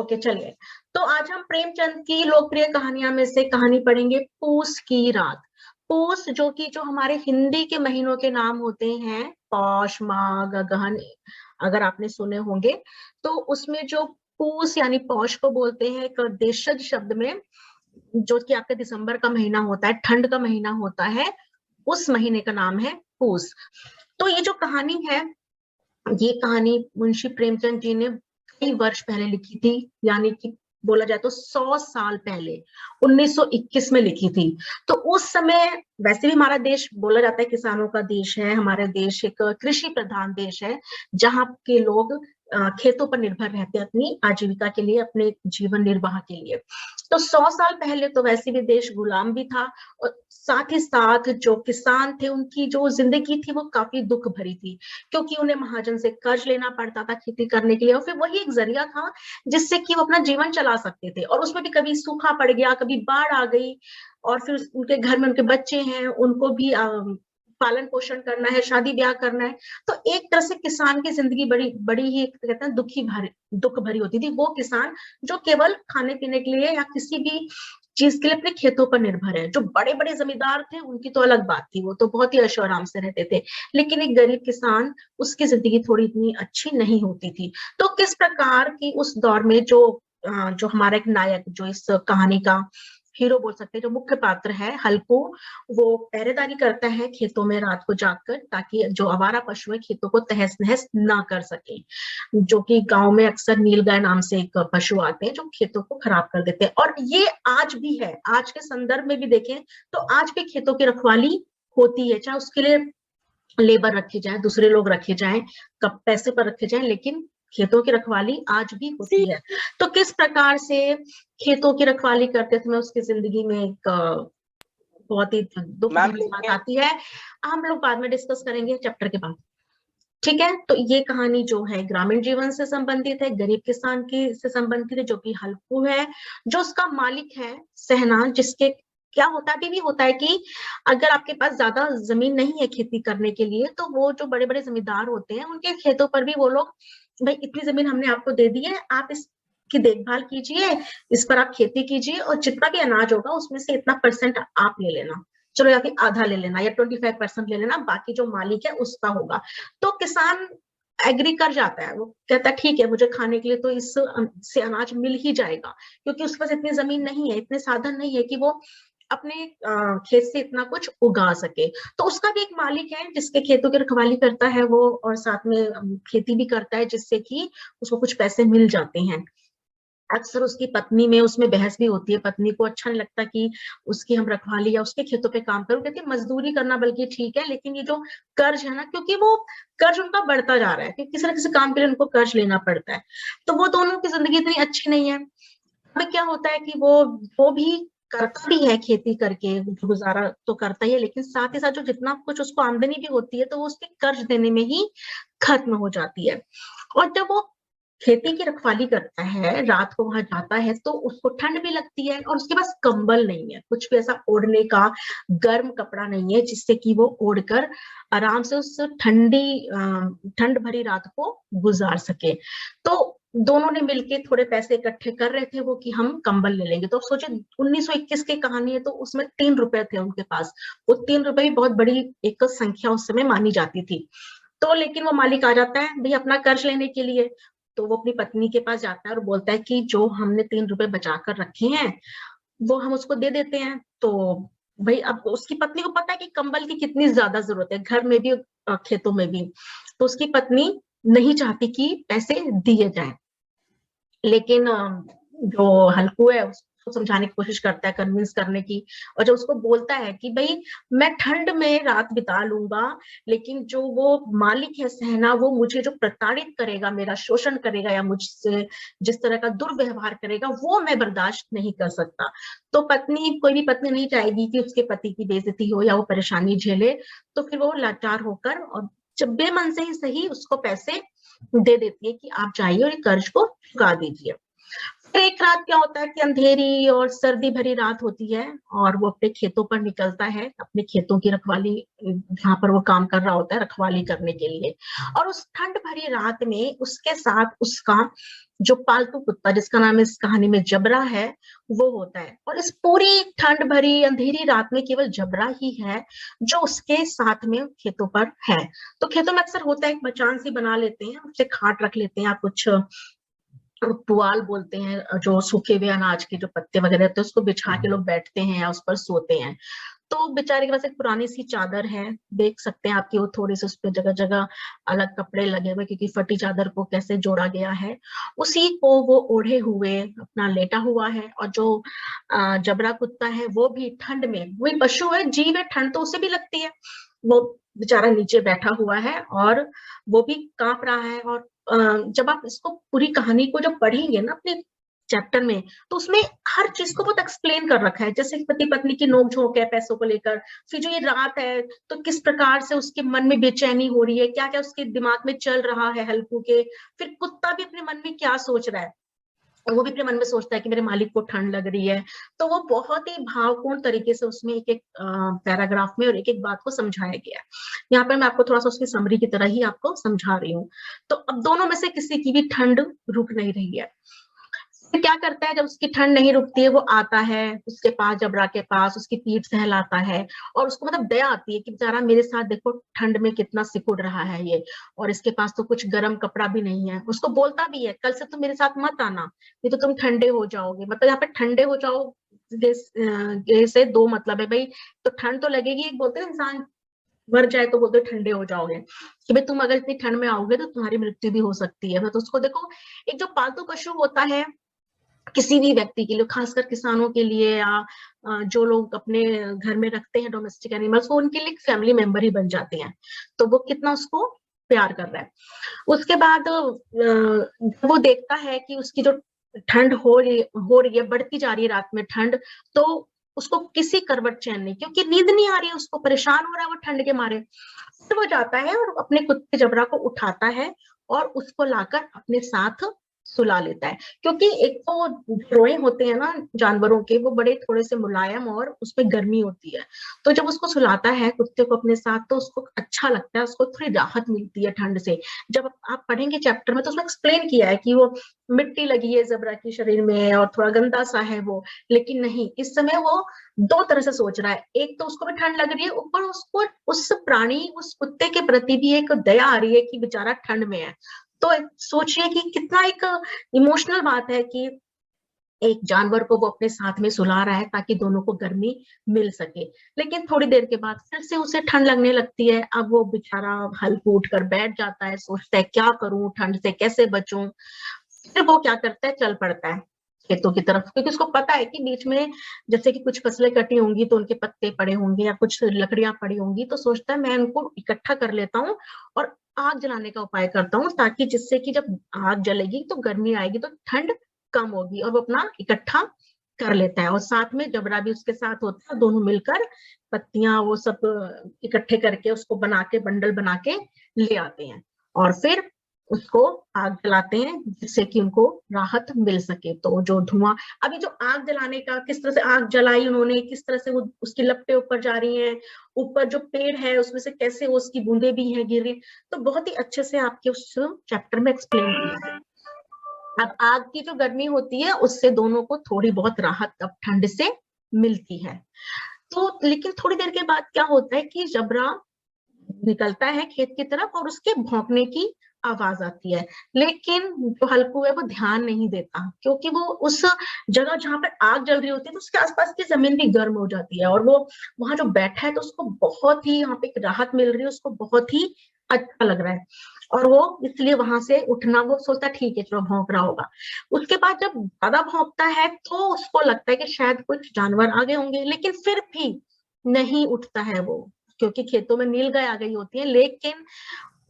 Okay चलिए। तो आज हम प्रेमचंद की लोकप्रिय कहानियां में से कहानी पढ़ेंगे पूस की रात। पूस जो हमारे हिंदी के महीनों के नाम होते हैं, पौष, माघ, अगहन, अगर आपने सुने होंगे। तो उसमें जो पूस यानी पौष को बोलते हैं एक देशज शब्द में, जो कि आपका दिसंबर का महीना होता है, ठंड का महीना होता है, उस महीने का नाम है पूस। तो ये जो कहानी है, ये कहानी मुंशी प्रेमचंद जी ने कई वर्ष पहले लिखी थी, यानी कि बोला जाए तो 100 साल पहले 1921 में लिखी थी। तो उस समय वैसे भी हमारा देश बोला जाता है किसानों का देश है, हमारा देश एक कृषि प्रधान देश है, जहाँ के लोग खेतों पर निर्भर रहते हैं अपनी आजीविका के लिए, अपने जीवन निर्वाह के लिए। तो 100 साल पहले तो वैसे भी देश गुलाम भी था, और साथ ही साथ जो किसान थे उनकी जो जिंदगी थी वो काफी दुख भरी थी, क्योंकि उन्हें महाजन से कर्ज लेना पड़ता था खेती करने के लिए, और फिर वही एक जरिया था जिससे कि वो अपना जीवन चला सकते थे। और उसमें भी कभी सूखा पड़ गया, कभी बाढ़ आ गई, और फिर उनके घर में उनके बच्चे हैं, उनको भी पालन पोषण करना है, शादी ब्याह करना है। तो एक तरह से किसान की जिंदगी बड़ी बड़ी ही कहते हैं दुख भरी होती थी। वो किसान जो केवल खाने पीने के लिए या किसी भी चीज के लिए अपने खेतों पर निर्भर है। जो बड़े बड़े जमींदार थे उनकी तो अलग बात थी, वो तो बहुत ही ऐशो आराम से रहते थे, लेकिन एक गरीब किसान, उसकी जिंदगी थोड़ी इतनी अच्छी नहीं होती थी। तो किस प्रकार की उस दौर में जो हमारा एक नायक, जो इस कहानी का हीरो बोल सकते हैं, जो मुख्य पात्र है हल्कू, वो पहरेदारी करता है खेतों में रात को जाकर, ताकि जो आवारा पशु है खेतों को तहस नहस ना कर सके। जो कि गांव में अक्सर नीलगाय नाम से एक पशु आते हैं जो खेतों को खराब कर देते हैं। और ये आज भी है, आज के संदर्भ में भी देखें तो आज भी खेतों की रखवाली होती है, चाहे उसके लिए लेबर रखे जाए, दूसरे लोग रखे जाएं, कब पैसे पर रखे जाएं, लेकिन खेतों की रखवाली आज भी होती है। तो किस प्रकार से खेतों की रखवाली करते समय उसकी जिंदगी में एक बहुत ही दुख भरी बात आती है, हम लोग बाद में डिस्कस करेंगे चैप्टर के बाद। ठीक है, तो ये कहानी जो है ग्रामीण जीवन से संबंधित है, गरीब किसान की से संबंधित है, जो कि हल्कू है, जो उसका मालिक है सहनाज, जिसके क्या होता भी होता है कि अगर आपके पास ज्यादा जमीन नहीं है खेती करने के लिए, तो वो जो बड़े बड़े जमींदार होते हैं उनके खेतों पर भी वो लोग, भाई इतनी जमीन हमने आपको दे दी है, आप इसकी देखभाल कीजिए, इस पर आप खेती कीजिए, और जितना भी अनाज होगा उसमें से इतना परसेंट आप ले लेना, चलो या फिर आधा ले लेना या 25% ले लेना, बाकी जो मालिक है उसका होगा। तो किसान एग्री कर जाता है, वो कहता है ठीक है, मुझे खाने के लिए तो इस से अनाज मिल ही जाएगा, क्योंकि उसके पास इतनी जमीन नहीं है, इतने साधन नहीं है कि वो अपने खेत से इतना कुछ उगा सके। तो उसका भी एक मालिक है जिसके खेतों की रखवाली करता है वो, और साथ में खेती भी करता है, जिससे कि उसको कुछ पैसे मिल जाते हैं। अक्सर उसकी पत्नी में उसमें बहस भी होती है, पत्नी को अच्छा नहीं लगता कि उसकी हम रखवाली या उसके खेतों पे काम करूं, कहती मजदूरी करना बल्कि ठीक है, लेकिन ये जो कर्ज है ना, क्योंकि वो कर्ज उनका बढ़ता जा रहा है, क्योंकि किसी न किसी काम के लिए उनको कर्ज लेना पड़ता है, तो वो दोनों की जिंदगी इतनी अच्छी नहीं है। अब क्या होता है कि वो भी करता भी है खेती करके, गुजारा तो करता ही है, लेकिन साथ ही साथ जो जितना कुछ उसको आमदनी भी होती है तो वो उसके कर्ज देने में ही खत्म हो जाती है। और जब वो खेती की रखवाली करता है, रात को वहां जाता है, तो उसको ठंड भी लगती है, और उसके पास कंबल नहीं है, कुछ भी ऐसा ओढ़ने का गर्म कपड़ा नहीं है जिससे कि वो ओढ़कर आराम से उस ठंड भरी रात को गुजार सके। तो दोनों ने मिलके थोड़े पैसे इकट्ठे कर रहे थे वो, कि हम कंबल ले लेंगे। तो सोचे 1921 की कहानी है, तो उसमें 3 रुपए थे उनके पास। वो 3 रुपए भी बहुत बड़ी एक संख्या उस समय मानी जाती थी। तो लेकिन वो मालिक आ जाता है भाई अपना कर्ज लेने के लिए, तो वो अपनी पत्नी के पास जाता है और बोलता है कि जो हमने 3 रुपए बचा कर रखे हैं वो हम उसको दे देते हैं। तो भाई अब उसकी पत्नी को पता है कि कंबल की कितनी ज्यादा जरूरत है, घर में भी खेतों में भी। तो उसकी पत्नी नहीं चाहती कि पैसे दिए जाएं, लेकिन जो हल्कू है उसको समझाने की कोशिश करता है, कन्विंस करने की। और जब उसको बोलता है कि भाई मैं ठंड में रात बिता लूंगा, लेकिन जो वो मालिक है सहना, वो मुझे जो प्रताड़ित करेगा, मेरा शोषण करेगा या मुझसे जिस तरह का दुर्व्यवहार करेगा, वो मैं बर्दाश्त नहीं कर सकता। तो कोई भी पत्नी नहीं चाहेगी कि उसके पति की बेइज्जती हो या वो परेशानी झेले, तो फिर वो लाचार होकर और जब बेमन से ही सही उसको पैसे दे देती है कि आप जाइए और कर्ज को चुका दीजिए। फिर एक रात क्या होता है कि अंधेरी और सर्दी भरी रात होती है और वो अपने खेतों पर निकलता है, अपने खेतों की रखवाली, जहाँ पर वो काम कर रहा होता है, रखवाली करने के लिए। और उस ठंड भरी रात में उसके साथ उसका जो पालतू कुत्ता, जिसका नाम इस कहानी में जबरा है, वो होता है। और इस पूरी ठंड भरी अंधेरी रात में केवल जबरा ही है जो उसके साथ में खेतों पर है। तो खेतों में अक्सर होता है, एक मचान सी बना लेते हैं, उससे खाट रख लेते हैं, या कुछ पुआल बोलते हैं, जो सूखे हुए अनाज के जो पत्ते वगैरह होते हैं, उसको बिछा के लोग बैठते हैं या उस पर सोते हैं। तो बेचारे के पास एक पुरानी सी चादर है, देख सकते हैं आपकी, वो थोड़ी सी उस पे जगह जगह अलग कपड़े लगे हुए, क्योंकि फटी चादर को कैसे जोड़ा गया है, उसी को वो ओढ़े हुए अपना लेटा हुआ है। और जो जबरा कुत्ता है वो भी ठंड में, वही पशु है, जीव है, ठंड तो उसे भी लगती है, वो बेचारा नीचे बैठा हुआ है और वो भी कांप रहा है। और जब आप इसको पूरी कहानी को जब पढ़ेंगे ना अपने चैप्टर में, तो उसमें हर चीज को बहुत एक्सप्लेन कर रखा है, जैसे पति पत्नी की नोक-झोंक है पैसों को लेकर, फिर जो ये रात है तो किस प्रकार से उसके मन में बेचैनी हो रही है, क्या-क्या उसके दिमाग में चल रहा है हल्कू के, फिर कुत्ता भी अपने मन में क्या सोच रहा है, और वो भी अपने मन में सोचता है कि मेरे मालिक को ठंड लग रही है। तो वो बहुत ही भावपूर्ण तरीके से उसमें एक-एक पैराग्राफ में और एक-एक बात को समझाया गया है। यहाँ पर मैं आपको थोड़ा-सा उसकी समरी की तरह ही आपको समझा रही हूँ। तो अब दोनों में से किसी की भी ठंड रुक नहीं रही है। फिर क्या करता है, जब उसकी ठंड नहीं रुकती है, वो आता है उसके पास, जबरा के पास, उसकी पीठ सहलाता है और उसको मतलब दया आती है कि बेचारा मेरे साथ देखो ठंड में कितना सिकुड़ रहा है ये, और इसके पास तो कुछ गर्म कपड़ा भी नहीं है। उसको बोलता भी है, कल से तुम मेरे साथ मत आना, नहीं तो तुम ठंडे हो जाओगे। मतलब यहाँ पे ठंडे हो जाओ से दो मतलब है भाई, तो ठंड तो लगेगी, एक बोलते हैं इंसान मर जाए तो बोलते ठंडे हो जाओगे, कि भाई तुम अगर इतनी ठंड में आओगे तो तुम्हारी मृत्यु भी हो सकती है। तो उसको देखो, एक जो पालतू पशु होता है किसी भी व्यक्ति के लिए, खासकर किसानों के लिए, या जो लोग अपने घर में रखते हैं डोमेस्टिक एनिमल्स, वो उनके लिए फैमिली मेंबर ही बन जाते हैं। तो वो कितना उसको प्यार कर रहा है। उसके बाद वो देखता है कि उसकी जो ठंड हो रही है, बढ़ती जा रही है रात में ठंड, तो उसको किसी करवट चैन नहीं, क्योंकि नींद नहीं आ रही है, उसको परेशान हो रहा है वो ठंड के मारे। फिर वो जाता है और अपने कुत्ते जबरा को उठाता है और उसको लाकर अपने साथ सुला लेता है, क्योंकि एक तो रोए होते हैं ना जानवरों के, वो बड़े थोड़े से मुलायम और उसमें गर्मी होती है। तो जब उसको सुलाता है कुत्ते को अपने साथ, तो उसको अच्छा लगता है, उसको थोड़ी राहत मिलती है ठंड से। जब आप पढ़ेंगे चैप्टर में तो उसमें एक्सप्लेन किया है कि वो मिट्टी लगी है जबरा के शरीर में और थोड़ा गंदा सा है वो, लेकिन नहीं, इस समय वो दो तरह से सोच रहा है। एक तो उसको भी ठंड लग रही है, ऊपर उसको उस प्राणी, उस कुत्ते के प्रति भी एक दया आ रही है कि बेचारा ठंड में है। तो सोचिए कि कितना एक इमोशनल बात है कि एक जानवर को वो अपने साथ में सुला रहा है ताकि दोनों को गर्मी मिल सके। लेकिन थोड़ी देर के बाद फिर से उसे ठंड लगने लगती है। अब वो बेचारा हल्कू उठ कर बैठ जाता है, सोचता है क्या करूं, ठंड से कैसे बचूं। फिर वो क्या करता है, चल पड़ता है खेतों की तरफ, क्योंकि उसको पता है कि बीच में जैसे कि कुछ फसलें कटी होंगी तो उनके पत्ते पड़े होंगे या कुछ लकड़ियां पड़ी होंगी, तो सोचता है मैं उनको इकट्ठा कर लेता हूँ और आग जलाने का उपाय करता हूँ, ताकि जिससे कि जब आग जलेगी तो गर्मी आएगी तो ठंड कम होगी। और वो अपना इकट्ठा कर लेता है और साथ में जबरा भी उसके साथ होता है, दोनों मिलकर पत्तियां वो सब इकट्ठे करके उसको बना के, बंडल बना के ले आते हैं और फिर उसको आग जलाते हैं, जिससे कि उनको राहत मिल सके। तो जो धुआं, अभी जो आग जलाने का, किस तरह से आग जलाई उन्होंने, किस तरह से वो उसकी लपटें ऊपर जा रही हैं, ऊपर जो पेड़ है उसमें से कैसे वो उसकी बूंदे भी हैं गिर रही, तो बहुत ही अच्छे से आपके उस चैप्टर में एक्सप्लेन किया है। अब आग की जो गर्मी होती है उससे दोनों को थोड़ी बहुत राहत अब ठंड से मिलती है। तो लेकिन थोड़ी देर के बाद क्या होता है कि जबरा निकलता है खेत की तरफ और उसके भौंकने की आवाज आती है, लेकिन जो हल्कू है वो ध्यान नहीं देता, क्योंकि वो उस जगह जहां पर आग जल रही होती है तो उसके आसपास की जमीन भी गर्म हो जाती है और वो वहां जो बैठा है तो उसको बहुत ही यहाँ पे एक राहत मिल रही है, उसको बहुत ही अच्छा लग रहा है और वो इसलिए वहां से उठना, वो सोचता ठीक है चलो भौंक रहा होगा। उसके बाद जब ज्यादा भौंकता है तो उसको लगता है कि शायद कुछ जानवर आ गए होंगे, लेकिन फिर भी नहीं उठता है वो, क्योंकि खेतों में नीलगाय आ गई होती है। लेकिन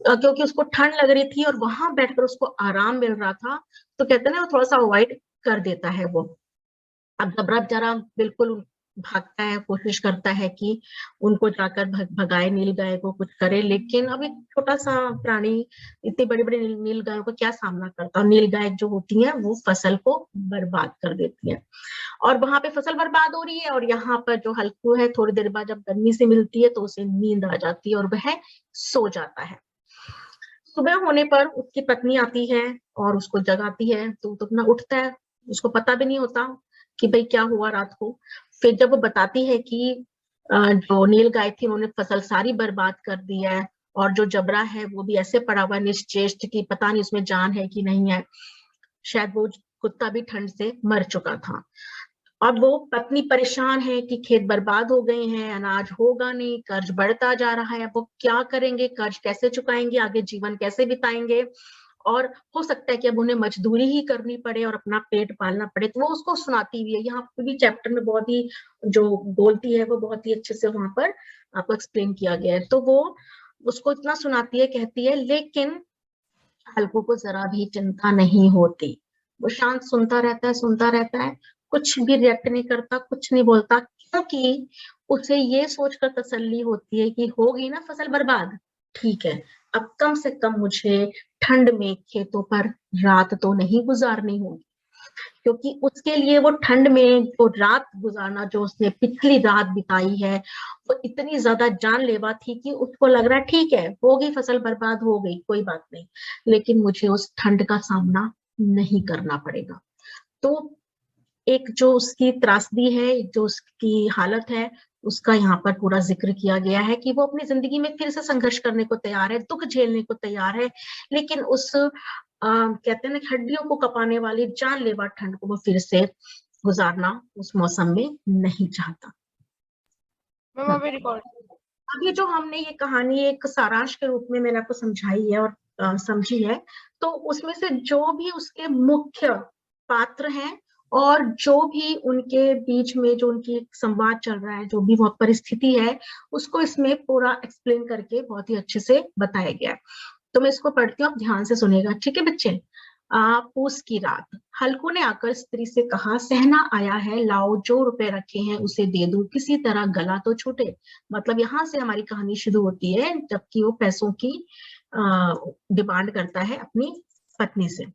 क्योंकि उसको ठंड लग रही थी और वहां बैठकर उसको आराम मिल रहा था, तो कहते हैं ना वो थोड़ा सा अवॉइड कर देता है वो। अब जबरा बेचारा बिल्कुल भागता है, कोशिश करता है कि उनको जाकर भगाए, नील गाय को कुछ करे, लेकिन अब एक छोटा सा प्राणी इतनी बड़ी बड़ी नील गायों का क्या सामना करता है। नील गाय जो होती है वो फसल को बर्बाद कर देती है, और वहां पे फसल बर्बाद हो रही है, और यहाँ पर जो हल्कू है थोड़ी देर बाद जब गर्मी से मिलती है तो उसे नींद आ जाती है और वह सो जाता है। सुबह होने पर उसकी पत्नी आती है और उसको जगाती है, तो अपना उठता है, उसको पता भी नहीं होता कि भाई क्या हुआ रात को। फिर जब वो बताती है कि जो नील गाय थी उन्होंने फसल सारी बर्बाद कर दी है, और जो जबरा है वो भी ऐसे पड़ा हुआ निश्चेष्ट कि पता नहीं उसमें जान है कि नहीं है, शायद वो कुत्ता भी ठंड से मर चुका था। अब वो पत्नी परेशान है कि खेत बर्बाद हो गए हैं, अनाज होगा नहीं, कर्ज बढ़ता जा रहा है, अब वो क्या करेंगे, कर्ज कैसे चुकाएंगे, आगे जीवन कैसे बिताएंगे, और हो सकता है कि अब उन्हें मजदूरी ही करनी पड़े और अपना पेट पालना पड़े। तो वो उसको सुनाती हुई है, यहाँ पे भी चैप्टर में बहुत ही जो बोलती है वो बहुत ही अच्छे से वहां पर आपको एक्सप्लेन किया गया है। तो वो उसको इतना सुनाती है, कहती है, लेकिन हल्कू को जरा भी चिंता नहीं होती। वो शांत सुनता रहता है, कुछ भी रिएक्ट नहीं करता, कुछ नहीं बोलता, क्योंकि उसे ये सोचकर तसल्ली होती है कि होगी ना फसल बर्बाद, ठीक है, अब कम से कम मुझे ठंड में खेतों पर रात तो नहीं गुजारनी होगी। क्योंकि उसके लिए वो ठंड में जो रात गुजारना, जो उसने पिछली रात बिताई है, वो इतनी ज्यादा जानलेवा थी कि उसको लग रहा है ठीक है होगी फसल बर्बाद, हो गई कोई बात नहीं, लेकिन मुझे उस ठंड का सामना नहीं करना पड़ेगा। तो एक जो उसकी त्रासदी है, जो उसकी हालत है, उसका यहाँ पर पूरा जिक्र किया गया है कि वो अपनी जिंदगी में फिर से संघर्ष करने को तैयार है, दुख झेलने को तैयार है, लेकिन उस कहते हैं ना हड्डियों को कपाने वाली जानलेवा ठंड को वो फिर से गुजारना उस मौसम में नहीं चाहता। मैम अभी रिकॉर्ड अभी जो हमने ये कहानी एक सारांश के रूप में मैंने आपको समझाई है और समझी है, तो उसमें से जो भी उसके मुख्य पात्र हैं और जो भी उनके बीच में जो उनकी संवाद चल रहा है, जो भी वो परिस्थिति है, उसको इसमें पूरा एक्सप्लेन करके बहुत ही अच्छे से बताया गया है। तो मैं इसको पढ़ती हूँ, आप ध्यान से सुनेगा, ठीक है बच्चे। पूस की रात, हल्कू ने आकर स्त्री से कहा, सहना आया है, लाओ जो रुपए रखे हैं उसे दे दूं, किसी तरह गला तो छूटे। मतलब यहाँ से हमारी कहानी शुरू होती है, जबकि वो पैसों की डिमांड करता है अपनी पत्नी से।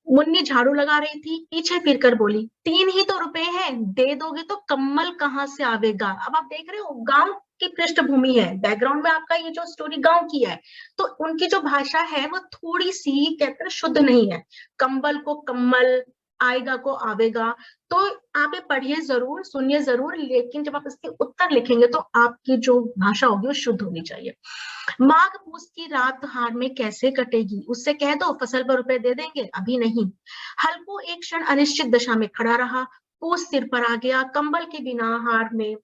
मुन्नी झाड़ू लगा रही थी, पीछे फिरकर बोली, 3 ही तो रुपए हैं, दे दोगे तो कम्बल कहाँ से आवेगा। अब आप देख रहे हो गांव की पृष्ठभूमि है, बैकग्राउंड में आपका ये जो स्टोरी गांव की है, तो उनकी जो भाषा है वो थोड़ी सी कहते हैं शुद्ध नहीं है। कंबल को कम्मल, आएगा को आवेगा, तो आप ये पढ़िए जरूर, सुनिए जरूर, लेकिन जब आप इसके उत्तर लिखेंगे तो आपकी जो भाषा होगी वो शुद्ध होनी चाहिए। माघ पूस की रात हार में कैसे कटेगी, उससे कह दो फसल पर रुपए दे देंगे, अभी नहीं। हल्कू एक क्षण अनिश्चित दशा में खड़ा रहा, पूस सिर पर आ गया, कंबल के बिना हार में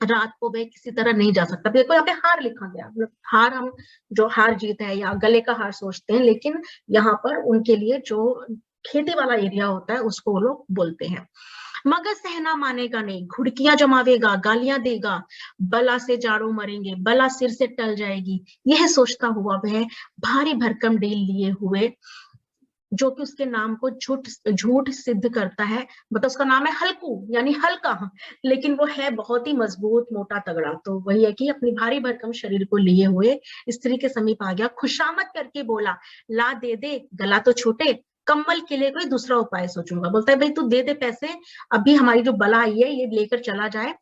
रात को वह किसी तरह नहीं जा सकता। देखो यहाँ पे हार लिखा गया, मतलब हार हम जो हार जीत है या गले का हार सोचते हैं, लेकिन यहाँ पर उनके लिए जो खेती वाला एरिया होता है उसको वो लोग बोलते हैं। मगर सहना मानेगा नहीं, घुड़कियां जमावेगा, गालियां देगा, बला से जाड़ों मरेंगे, बला सिर से टल जाएगी, यह सोचता हुआ वह भारी भरकम डेल लिए हुए, जो कि उसके नाम को झूठ सिद्ध करता है, मतलब उसका नाम है हल्कू यानी हल्का, लेकिन वो है बहुत ही मजबूत मोटा तगड़ा। तो वही है कि अपनी भारी भरकम शरीर को लिए हुए स्त्री के समीप आ गया, खुशामद करके बोला, ला दे दे, गला तो छूटे, कम्बल के लिए कोई दूसरा उपाय सोचूंगा। बोलता है भाई तू दे दे पैसे, अभी हमारी जो बला आई है ये लेकर चला जाए,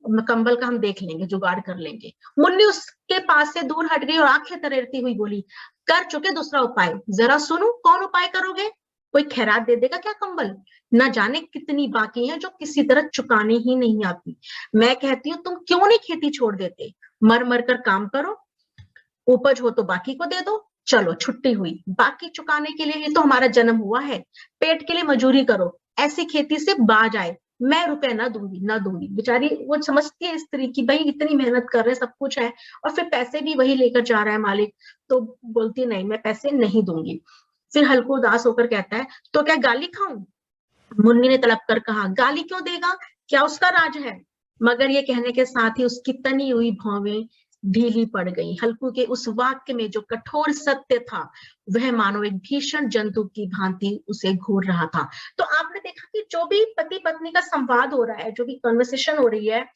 कंबल का हम देख लेंगे, जुगाड़ कर लेंगे। मुन्नी उसके पास से दूर हट गई और आंखें तरेरती हुई बोली, कर चुके दूसरा उपाय, जरा सुनो कौन उपाय करोगे, कोई खैरात दे देगा क्या कंबल, न जाने कितनी बाकी है जो किसी तरह चुकाने ही नहीं आती। मैं कहती हूँ तुम क्यों नहीं खेती छोड़ देते, मर मर कर काम करो, उपज हो तो बाकी को दे दो, चलो छुट्टी हुई, बाकी चुकाने के लिए ही तो हमारा जन्म हुआ है, पेट के लिए मजूरी करो, ऐसी खेती से बाज आए, मैं रुपए ना दूंगी ना दूंगी। बेचारी वो समझती है स्त्री की भाई इतनी मेहनत कर रहे सब कुछ है और फिर पैसे भी वही लेकर जा रहा है मालिक, तो बोलती नहीं मैं पैसे नहीं दूंगी। फिर हल्को उदास होकर कहता है, तो क्या गाली खाऊं। मुन्नी ने तड़प कर कहा, गाली क्यों देगा, क्या उसका राज है। मगर ये कहने के साथ ही उसकी तनी हुई भौवें ढीली पड़ गई। हल्कू के उस वाक्य में जो कठोर सत्य था वह मानो एक भीषण जंतु की भांति उसे घूर रहा था। तो आपने देखा कि जो भी पति पत्नी का संवाद हो रहा है, जो भी कन्वर्सेशन हो रही है,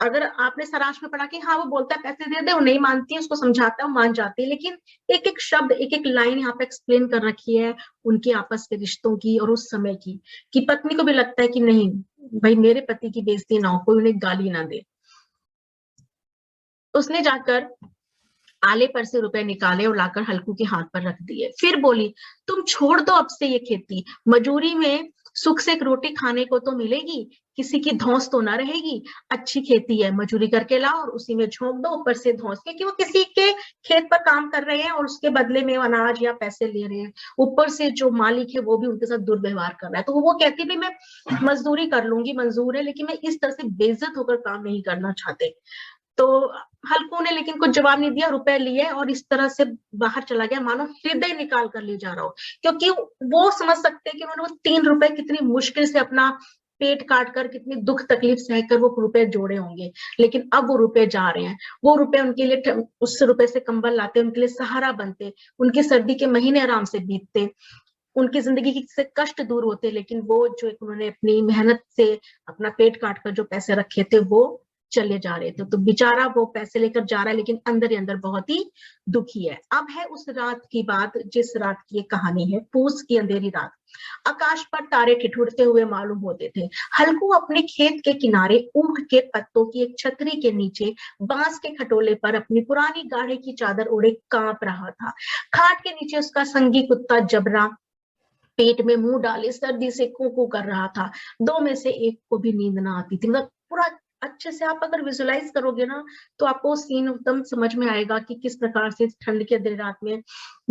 अगर आपने सारांश में पढ़ा कि हाँ वो बोलता है पैसे दे दे, वो नहीं मानती है, उसको समझाता है, वो मान जाती है, लेकिन एक एक शब्द, एक एक लाइन यहाँ पे एक्सप्लेन कर रखी है उनके आपस के रिश्तों की और उस समय की, कि पत्नी को भी लगता है कि नहीं भाई मेरे पति की बेइज्जती ना हो, कोई उन्हें गाली ना दे। उसने जाकर आले पर से रुपए निकाले और लाकर हल्कू के हाथ पर रख दिए। फिर बोली, तुम छोड़ दो अब से ये खेती, मजूरी में सुख से एक रोटी खाने को तो मिलेगी, किसी की धौंस तो ना रहेगी। अच्छी खेती है, मजूरी करके लाओ और उसी में झोंक दो ऊपर से धौंस, क्योंकि वो किसी के खेत पर काम कर रहे हैं और उसके बदले में अनाज या पैसे ले रहे हैं। ऊपर से जो मालिक है वो भी उनके साथ दुर्व्यवहार कर रहा है। तो वो कहती भी मैं मजदूरी कर लूंगी, मंजूर है, लेकिन मैं इस तरह से बेइज्जत होकर काम नहीं करना चाहते। तो हल्कू ने लेकिन कुछ जवाब नहीं दिया, रुपए लिए और इस तरह से बाहर चला गया मानो हृदय निकाल कर ले जा रहा हो, क्योंकि वो समझ सकते हैं कि उन्होंने वो 3 रुपए कितनी मुश्किल से अपना पेट काट कर, कितनी दुख तकलीफ सहकर वो रुपए जोड़े होंगे, लेकिन अब वो रुपए जा रहे हैं। वो रुपए उनके लिए, उस रुपए से कंबल लाते, उनके लिए सहारा बनते, उनकी सर्दी के महीने आराम से बीतते, उनकी जिंदगी से कष्ट दूर होते, लेकिन वो जो उन्होंने अपनी मेहनत से अपना पेट काट कर जो पैसे रखे थे वो चले जा रहे थे। तो बेचारा वो पैसे लेकर जा रहा है, लेकिन अंदर ही अंदर बहुत ही दुखी है। अब है उस रात की बात जिस रात की ये कहानी है, पूस की अंधेरी रात। आकाश पर तारे ठिठुरते हुए मालूम होते थे। हल्कू अपने खेत के किनारे ऊख के पत्तों की एक छतरी के नीचे बांस के खटोले पर अपनी पुरानी गाढ़े की चादर ओढ़े कांप रहा था। खाट के नीचे उसका संगी कुत्ता जबरा पेट में मुंह डाले सर्दी से कू कर रहा था। 2 में से एक को भी नींद ना आती थी। मतलब पूरा अच्छे से आप अगर विजुलाइज करोगे ना तो आपको सीन एकदम समझ में आएगा कि किस प्रकार से ठंड के अंधेरी रात में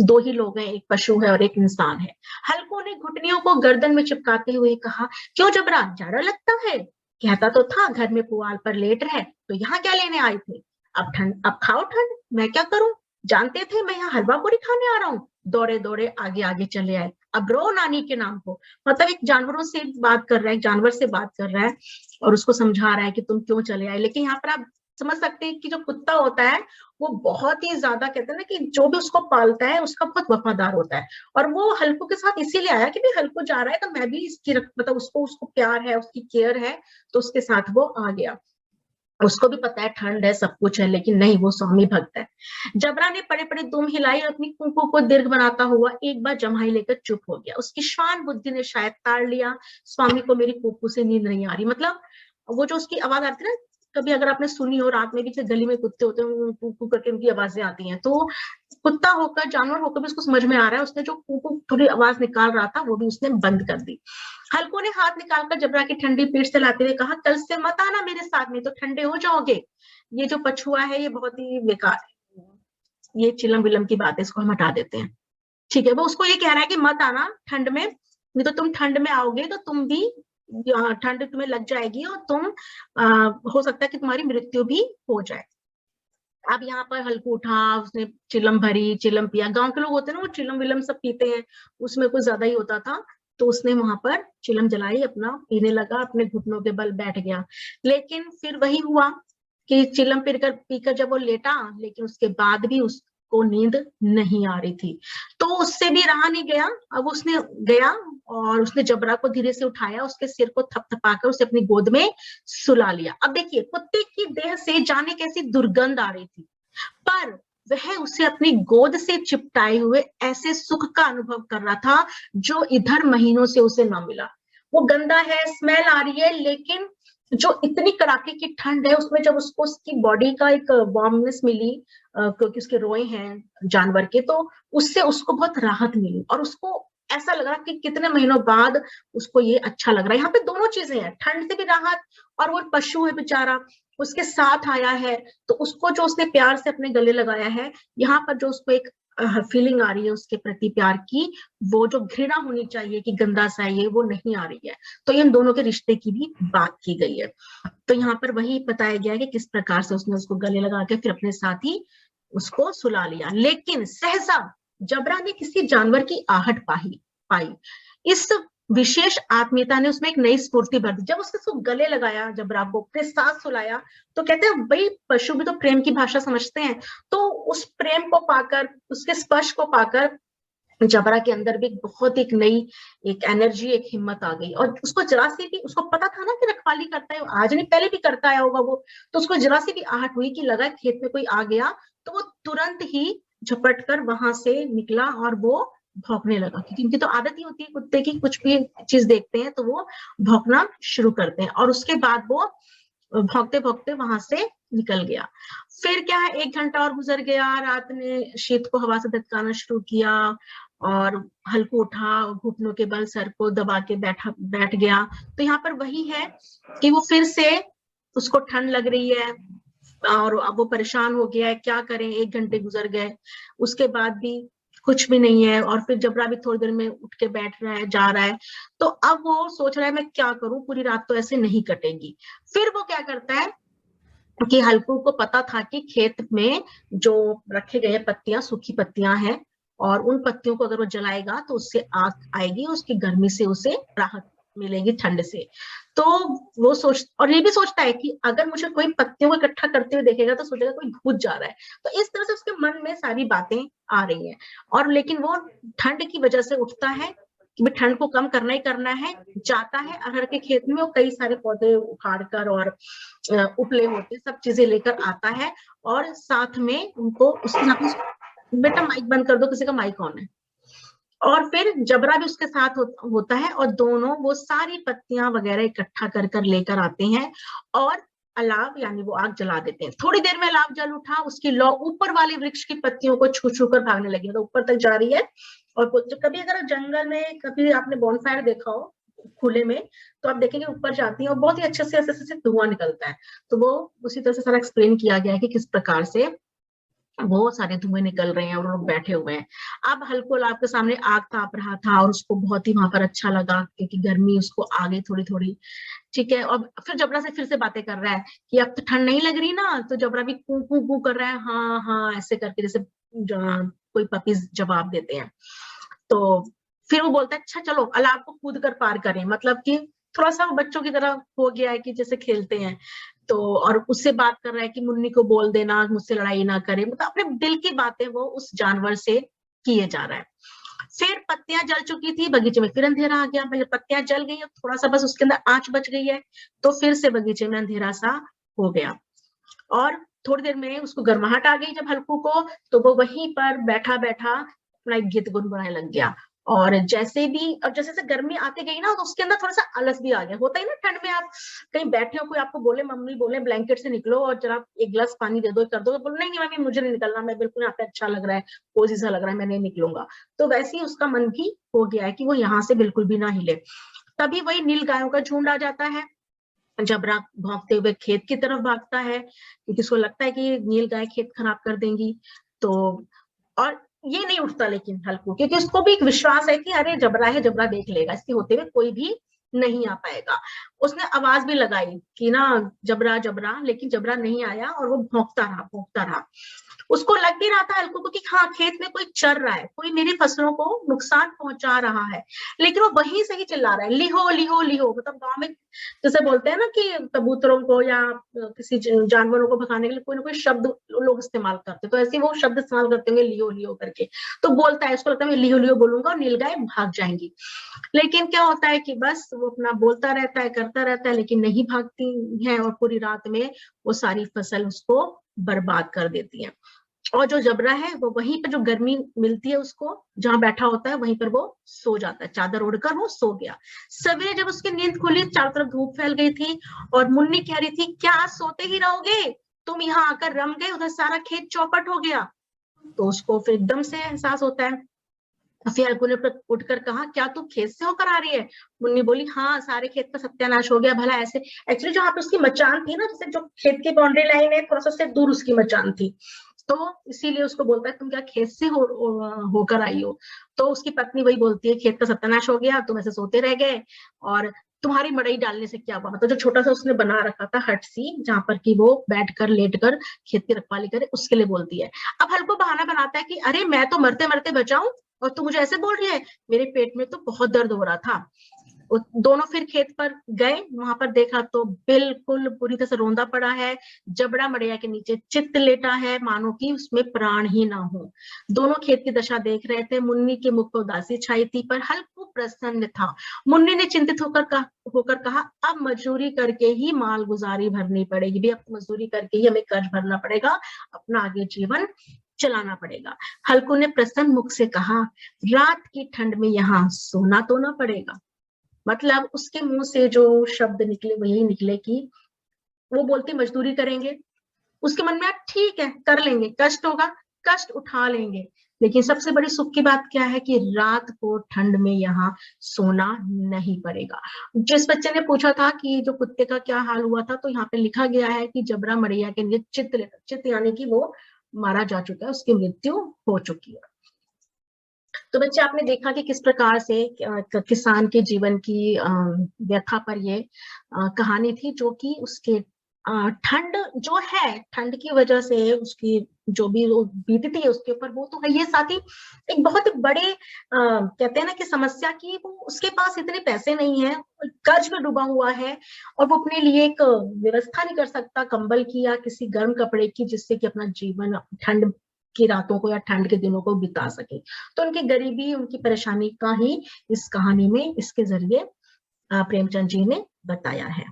2 ही लोग हैं, एक पशु है और एक इंसान है। हल्को ने घुटनियों को गर्दन में चिपकाते हुए कहा, क्यों जबरा, जाड़ा लगता है? कहता तो था घर में पुआल पर लेट रहे, तो यहाँ क्या लेने आए थे? अब खाओ ठंड, मैं क्या करूं? जानते थे मैं यहाँ हलवा पूरी खाने आ रहा हूँ? दौड़े दौड़े आगे आगे चले आए। अब रो नानी के नाम को। मतलब एक जानवरों से बात कर रहा है, एक जानवर से बात कर रहा है और उसको समझा रहा है कि तुम क्यों चले आए। लेकिन यहाँ पर आप समझ सकते हैं कि जो कुत्ता होता है वो बहुत ही ज्यादा, कहते हैं ना कि जो भी उसको पालता है उसका बहुत वफादार होता है, और वो हल्कू के साथ इसीलिए आया कि भाई हल्कू जा रहा है तो मैं भी इसकी मतलब उसको प्यार है, उसकी केयर है, तो उसके साथ वो आ गया। उसको भी पता है ठंड है, सब कुछ है, लेकिन नहीं, वो स्वामी भक्त है। जबरा ने पड़े पड़े दुम हिलाई और अपनी कुंकू को दीर्घ बनाता हुआ एक बार जम्हाई लेकर चुप हो गया। उसकी श्वान बुद्धि ने शायद ताड़ लिया, स्वामी को मेरी कुंकू से नींद नहीं आ रही। मतलब वो जो उसकी आवाज आती है ना, कभी अगर आपने सुनी हो, रात में भी गली में कुत्ते होते हैं, कुकू करके उनकी आवाजें आती हैं, तो कुत्ता होकर, जानवर होकर भी उसको समझ में आ रहा है। उसने जो कुकू थोड़ी आवाज निकाल रहा था वो भी उसने बंद कर दी। हल्कू ने हाथ निकालकर जबरा की ठंडी पीठ से लाते हुए कहा, कल से मत आना मेरे साथ में, तो ठंडे हो जाओगे। ये जो पछुआ है ये बहुत ही बेकार है, ये चिलम विलम की बात है, इसको हम हटा देते हैं। ठीक है, वो उसको ये कह रहा है कि मत आना ठंड में, नहीं तो तुम ठंड में आओगे तो तुम भी ठंड तुम्हें लग जाएगी और तुम हो सकता है कि तुम्हारी मृत्यु भी हो जाए। अब यहाँ पर हल्कू उठा, उसने चिलम भरी, चिलम पिया। गांव के लोग होते हैं ना, वो चिलम विलम सब पीते हैं, उसमें कुछ ज्यादा ही होता था। तो उसने वहां पर चिलम जलाई, अपना पीने लगा, अपने घुटनों के बल बैठ गया। लेकिन फिर वही हुआ कि चिलम पीकर जब वो लेटा, लेकिन उसके बाद भी उसको नींद नहीं आ रही थी। तो उससे भी रहा नहीं गया। अब उसने गया और उसने जबरा को धीरे से उठाया, उसके सिर को थपथपाकर उसे अपनी गोद में सुला लिया। अब देखिए, कुत्ते की देह से जाने कैसी दुर्गंध आ रही थी, पर वह उसे अपनी गोद से चिपटाए हुए ऐसे सुख का अनुभव कर रहा था जो इधर महीनों से उसे न मिला। वो गंदा है, स्मेल आ रही है, लेकिन जो इतनी कड़ाके की ठंड है उसमें जब उसको उसकी बॉडी का एक वार्मनेस मिली, क्योंकि उसके रोए हैं जानवर के, तो उससे उसको बहुत राहत मिली और उसको ऐसा लग रहा कि कितने महीनों बाद उसको ये अच्छा लग रहा है। यहाँ पे दोनों चीजें हैं, ठंड से भी राहत, और वो पशु है बेचारा उसके साथ आया है, तो उसको जो उसने प्यार से अपने गले लगाया है, यहाँ पर जो उसको एक फीलिंग आ रही है उसके प्रति प्यार की, वो जो घृणा होनी चाहिए कि गंदा सा है ये, वो नहीं आ रही है। तो इन दोनों के रिश्ते की भी बात की गई है। तो यहाँ पर वही बताया गया है कि किस प्रकार से उसने उसको गले लगा के फिर अपने साथ ही उसको सुला लिया। लेकिन सहसा जबरा ने किसी जानवर की आहट पाई। इस विशेष आत्मीयता ने उसमें एक नई स्फूर्ति भर दी। जब उसको गले लगाया, जबरा को अपने साथ सुलाया, तो कहते हैं भाई पशु भी तो प्रेम की भाषा समझते हैं। तो उस प्रेम को पाकर, उसके स्पर्श को पाकर जबरा के अंदर भी बहुत एक नई एक एनर्जी, एक हिम्मत आ गई। और उसको जरा सी भी, उसको पता था ना कि रखवाली करता है, आज नहीं पहले भी करता आया होगा वो, तो उसको जरा सी भी आहट हुई कि लगा खेत में कोई आ गया, तो वो तुरंत ही झपट कर वहां से निकला और वो भौंकने लगा, क्योंकि इनकी तो आदत ही होती है कुत्ते की, कुछ भी चीज देखते हैं तो वो भौंकना शुरू करते हैं। और उसके बाद वो भौंकते भौंकते वहां से निकल गया। फिर क्या है, 1 घंटा और गुजर गया, रात ने शीत को हवा से धक्काना शुरू किया और हल्कू उठा, घुटनों के बल सर को दबा के बैठ गया। तो यहाँ पर वही है कि वो फिर से, उसको ठंड लग रही है और अब वो परेशान हो गया है, क्या करें, 1 घंटे गुजर गए, उसके बाद भी कुछ भी नहीं है। और फिर जबरा भी थोड़ी देर में उठ के बैठ रहा है, जा रहा है। तो अब वो सोच रहा है मैं क्या करूं, पूरी रात तो ऐसे नहीं कटेगी। फिर वो क्या करता है कि हल्कू को पता था कि खेत में जो रखे गए पत्तियां, सूखी पत्तियां हैं, और उन पत्तियों को अगर वो जलाएगा तो उससे आग आएगी, उसकी गर्मी से उसे राहत मिलेगी, ठंड से। तो वो सोच, और ये भी सोचता है कि अगर मुझे कोई पत्तियों को इकट्ठा करते हुए देखेगा तो सोचेगा कोई भूत जा रहा है। तो इस तरह से उसके मन में सारी बातें आ रही हैं। और लेकिन वो ठंड की वजह से उठता है कि भाई ठंड को कम करना ही करना है, जाता है अरहर के खेत में, वो कई सारे पौधे उखाड़ कर और उपले होते सब चीजें लेकर आता है। और साथ में उनको उसके साथ, बेटा माइक बंद कर दो, किसी का माइक ऑन है। और फिर जबरा भी उसके साथ होता है, और दोनों वो सारी पत्तियां वगैरह इकट्ठा कर कर लेकर आते हैं और अलाव यानी वो आग जला देते हैं। थोड़ी देर में अलाव जल उठा, उसकी लौ ऊपर वाले वृक्ष की पत्तियों को छू छू कर भागने लगी, तो ऊपर तक जा रही है। और कभी अगर जंगल में कभी आपने बॉनफायर देखा हो खुले में, तो आप देखेंगे ऊपर जाती है और बहुत ही अच्छे से ऐसे ऐसे धुआं निकलता है। तो वो उसी तरह से सारा एक्सप्लेन किया गया है कि किस प्रकार से वो सारे धुएं निकल रहे हैं और लोग बैठे हुए हैं। अब हल्को आपके सामने आग ताप रहा था और उसको बहुत ही वहां पर अच्छा लगा, क्योंकि गर्मी उसको आ गई थोड़ी थोड़ी। ठीक है, और फिर जबरा से फिर से बातें कर रहा है कि अब तो ठंड नहीं लग रही ना, तो जबरा भी कू कू कू कर रहा है, हाँ हाँ ऐसे करके, जैसे कोई पपीज जवाब देते हैं। तो फिर वो बोलता है अच्छा चलो अलाव को कूद कर पार करें, मतलब कि थोड़ा सा बच्चों की तरह हो गया है कि जैसे खेलते हैं। तो और उससे बात कर रहा है कि मुन्नी को बोल देना मुझसे लड़ाई ना करे, मतलब अपने दिल की बातें वो उस जानवर से किए जा रहा है। फिर पत्तियां जल चुकी थी, बगीचे में फिर अंधेरा आ गया। पत्तियां जल गई, थोड़ा सा बस उसके अंदर आंच बच गई है, तो फिर से बगीचे में अंधेरा सा हो गया। और थोड़ी देर में उसको गर्माहट आ गई जब हल्कू को, तो वो वहीं पर बैठा बैठा अपना एक गीत गुनगुनाने लग गया। और जैसे भी, और जैसे जैसे गर्मी आती गई ना, तो उसके अंदर थोड़ा सा आलस भी आ गया। होता है ना ठंड में, आप कहीं बैठे हो, कोई आपको बोले, मम्मी बोले ब्लैंकेट से निकलो और जरा एक गिलास पानी दे दो, कर दो, तो बोलो नहीं नहीं मम्मी मुझे नहीं निकलना, मैं बिल्कुल यहाँ पे अच्छा लग रहा है, कोजी सा लग रहा है, मैं नहीं निकलूंगा। तो वैसे ही उसका मन भी हो गया है कि वो यहाँ से बिल्कुल भी ना हिले। तभी वही नील गायों का झुंड आ जाता है। जबरा भौंकते हुए खेत की तरफ भागता है, क्योंकि उसको लगता है कि नील गाय खेत खराब कर देंगी। तो और ये नहीं उठता लेकिन हल्कू, क्योंकि उसको भी एक विश्वास है कि अरे जबरा है, जबरा देख लेगा, इसके होते हुए कोई भी नहीं आ पाएगा। उसने आवाज भी लगाई कि ना जबरा जबरा, लेकिन जबरा नहीं आया और वो भौंकता रहा, भौंकता रहा। उसको लग भी रहा था हल्कू को कि हाँ खेत में कोई चर रहा है, कोई मेरी फसलों को नुकसान पहुंचा रहा है, लेकिन वो वहीं से ही चिल्ला रहा है लिहो लिहो लिहो। मतलब गांव में जैसे बोलते हैं ना कि कबूतरों को या किसी जानवरों को भगाने के लिए कोई ना कोई शब्द लोग इस्तेमाल करते, तो ऐसे वो शब्द इस्तेमाल करते होंगे लियो लियो करके। तो बोलता है, उसको लगता है मैं लियो लियो बोलूंगा और नीलगाय भाग जाएंगी। लेकिन क्या होता है कि बस वो अपना बोलता रहता है, करता रहता है, लेकिन नहीं भागती है, और पूरी रात में वो सारी फसल उसको बर्बाद कर देती है। और जो जबरा है वो वहीं पर, जो गर्मी मिलती है उसको, जहां बैठा होता है वहीं पर वो सो जाता है, चादर ओढ़कर वो सो गया। सवेरे जब उसकी नींद खुली, चारों तरफ धूप फैल गई थी और मुन्नी कह रही थी क्या आज सोते ही रहोगे, तुम यहाँ आकर रम गए, उधर सारा खेत चौपट हो गया। तो उसको फिर एकदम से एहसास होता है। फिर हल्कू ने उठकर कहा क्या तू खेत से होकर आ रही है। मुन्नी बोली हाँ सारे खेत का सत्यानाश हो गया, भला ऐसे। एक्चुअली जहाँ पे उसकी मचान थी ना, जैसे जो खेत की बाउंड्री लाइन है, थोड़ा सा उससे दूर उसकी मचान थी, तो इसीलिए उसको बोलता है तुम क्या खेत से होकर आई हो। तो उसकी पत्नी वही बोलती है खेत का सत्यानाश हो गया, तुम ऐसे सोते रह गए, और तुम्हारी मड़ई डालने से क्या हुआ। मतलब जो छोटा सा उसने बना रखा था हट सी, जहां पर कि वो बैठकर लेटकर खेत की रखवाली करे, उसके लिए बोलती है। अब हल्को बहाना बनाता है कि अरे मैं तो मरते मरते बचाऊं और तू मुझे ऐसे बोल रही है, मेरे पेट में तो बहुत दर्द हो रहा था। दोनों फिर खेत पर गए, वहां पर देखा तो बिल्कुल पूरी तरह से रौंदा पड़ा है, जबड़ा मड़ैया के नीचे चित्त लेटा है, मानो कि उसमें प्राण ही ना हो। दोनों खेत की दशा देख रहे थे। मुन्नी के मुख पर उदासी छाई थी, पर हल्कू प्रसन्न था। मुन्नी ने चिंतित होकर कहा, अब मजदूरी करके ही माल गुजारी भरनी पड़ेगी, भी अब मजदूरी करके ही हमें कर्ज भरना पड़ेगा, अपना आगे जीवन चलाना पड़ेगा। हल्कू ने प्रसन्न मुख से कहा, रात की ठंड में यहाँ सोना तो ना पड़ेगा। मतलब उसके मुंह से जो शब्द निकले वो यही निकले कि वो बोलती मजदूरी करेंगे, उसके मन में ठीक है कर लेंगे, कष्ट होगा, कष्ट उठा लेंगे, लेकिन सबसे बड़ी सुख की बात क्या है कि रात को ठंड में यहाँ सोना नहीं पड़ेगा। जिस बच्चे ने पूछा था कि जो कुत्ते का क्या हाल हुआ था, तो यहाँ पे लिखा गया है कि जबरा मड़ैया के लिए चित्त यानी कि वो मारा जा चुका है, उसकी मृत्यु हो चुकी है। तो बच्चे आपने देखा कि किस प्रकार से किसान के जीवन की व्यथा पर ये कहानी थी, जो कि उसके ठंड जो है, ठंड की वजह से उसकी जो भी वो बीतती है उसके ऊपर, वो तो है, ये साथ ही एक बहुत बड़े कहते हैं ना कि समस्या की, वो उसके पास इतने पैसे नहीं है, कर्ज में डूबा हुआ है, और वो अपने लिए एक व्यवस्था नहीं कर सकता कंबल की या किसी गर्म कपड़े की, जिससे कि अपना जीवन ठंड की रातों को या ठंड के दिनों को बिता सके। तो उनकी गरीबी, उनकी परेशानी का ही इस कहानी में इसके जरिए प्रेमचंद जी ने बताया है।